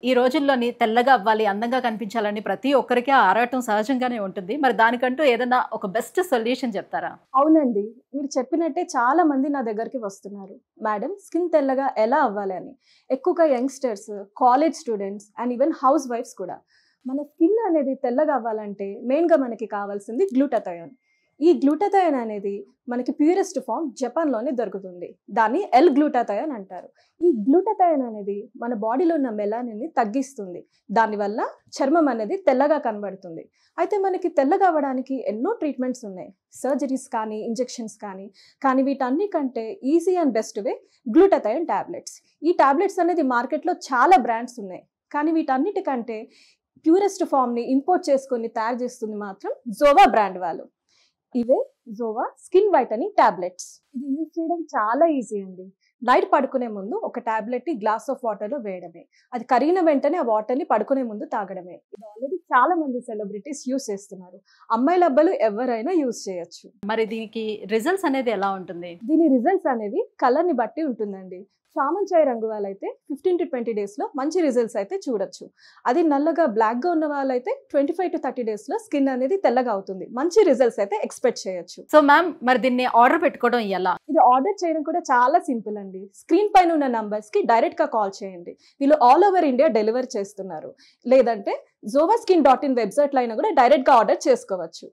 ఈ రోజుల్లోని తెల్లగా అవ్వాలి, అందంగా కనిపించాలని ప్రతి ఒక్కరికి ఆ ఆరాటం సహజంగానే ఉంటుంది. మరి దానికంటూ ఏదైనా ఒక బెస్ట్ సొల్యూషన్ చెప్తారా? అవునండి. మీరు చెప్పినట్టే చాలా మంది నా దగ్గరికి వస్తున్నారు. మేడం స్కిన్ తెల్లగా ఎలా అవ్వాలి అని. ఎక్కువగా youngsters, college students and even హౌస్ వైఫ్స్ కూడా. మన స్కిన్ అనేది తెల్లగా అవ్వాలంటే మెయిన్‌గా మనకి కావాల్సింది గ్లూటాథయోన్. ఈ గ్లూటాథయోన్ అనేది మనకి ప్యూరెస్ట్ ఫార్మ్ జపాన్‌లోనే దొరుకుతుంది. దాన్ని ఎల్ గ్లూటాథయోన్ అంటారు. ఈ గ్లూటాథయోన్ అనేది మన బాడీలో ఉన్న మెలానిన్‌ని తగ్గిస్తుంది. దానివల్ల చర్మం అనేది తెల్లగా కనబడుతుంది. అయితే మనకి తెల్లగా అవ్వడానికి ఎన్నో ట్రీట్మెంట్స్ ఉన్నాయి. సర్జరీస్ కానీ, ఇంజెక్షన్స్ కానీ వీటన్నిటికంటే easy and best way glutathione tablets. ఈ టాబ్లెట్స్ అనేది మార్కెట్‌లో చాలా బ్రాండ్స్ ఉన్నాయి. కానీ వీటన్నిటికంటే ప్యూరెస్ట్ ఫార్మ్‌ని ఇంపోర్ట్ చేసుకొని తయారు చేస్తుంది మాత్రం జోవా బ్రాండ్ వాళ్ళు. ఇవే జోవా స్కిన్ వైటనింగ్ టాబ్లెట్స్. ఇది యూజ్ చేయడం చాలా ఈజీ అండి. నైట్ పడుకునే ముందు ఒక టాబ్లెట్ ని గ్లాస్ ఆఫ్ వాటర్ లో వేయడమే. అది కరిగిన వెంటనే ఆ వాటర్ ని పడుకునే ముందు తాగడమే. ఇది ఆల్రెడీ చాలా మంది సెలబ్రిటీస్ యూజ్ చేస్తున్నారు. అమ్మాయిల అబ్బాయిలు ఎవరైనా యూజ్ చేయొచ్చు. మరి దీనికి రిజల్ట్స్ అనేది ఎలా ఉంటుంది? దీని రిజల్ట్స్ అనేవి కలర్ ని బట్టి ఉంటుందండి. చామంచాయ రంగు వాళ్ళైతే 15 to 20 డేస్ లో మంచి రిజల్ట్స్ అయితే చూడొచ్చు. అది నల్లగా బ్లాక్ గా ఉన్న వాళ్ళైతే 25 to 30 డేస్ లో స్కిన్ అనేది తెల్లగా అవుతుంది. మంచి రిజల్ట్స్ అయితే ఎక్స్పెక్ట్ చేయొచ్చు. సో మ్యామ్, మరి దీన్ని ఆర్డర్ పెట్టుకోవడం ఎలా? ఇది ఆర్డర్ చేయడం కూడా చాలా సింపుల్ అండి. స్క్రీన్ పైన ఉన్న నంబర్స్ కి డైరెక్ట్ గా కాల్ చేయండి. వీళ్ళు ఆల్ ఓవర్ ఇండియా డెలివర్ చేస్తున్నారు. లేదంటే zovaskin.in వెబ్సైట్ లో అయినా కూడా డైరెక్ట్ గా ఆర్డర్ చేసుకోవచ్చు.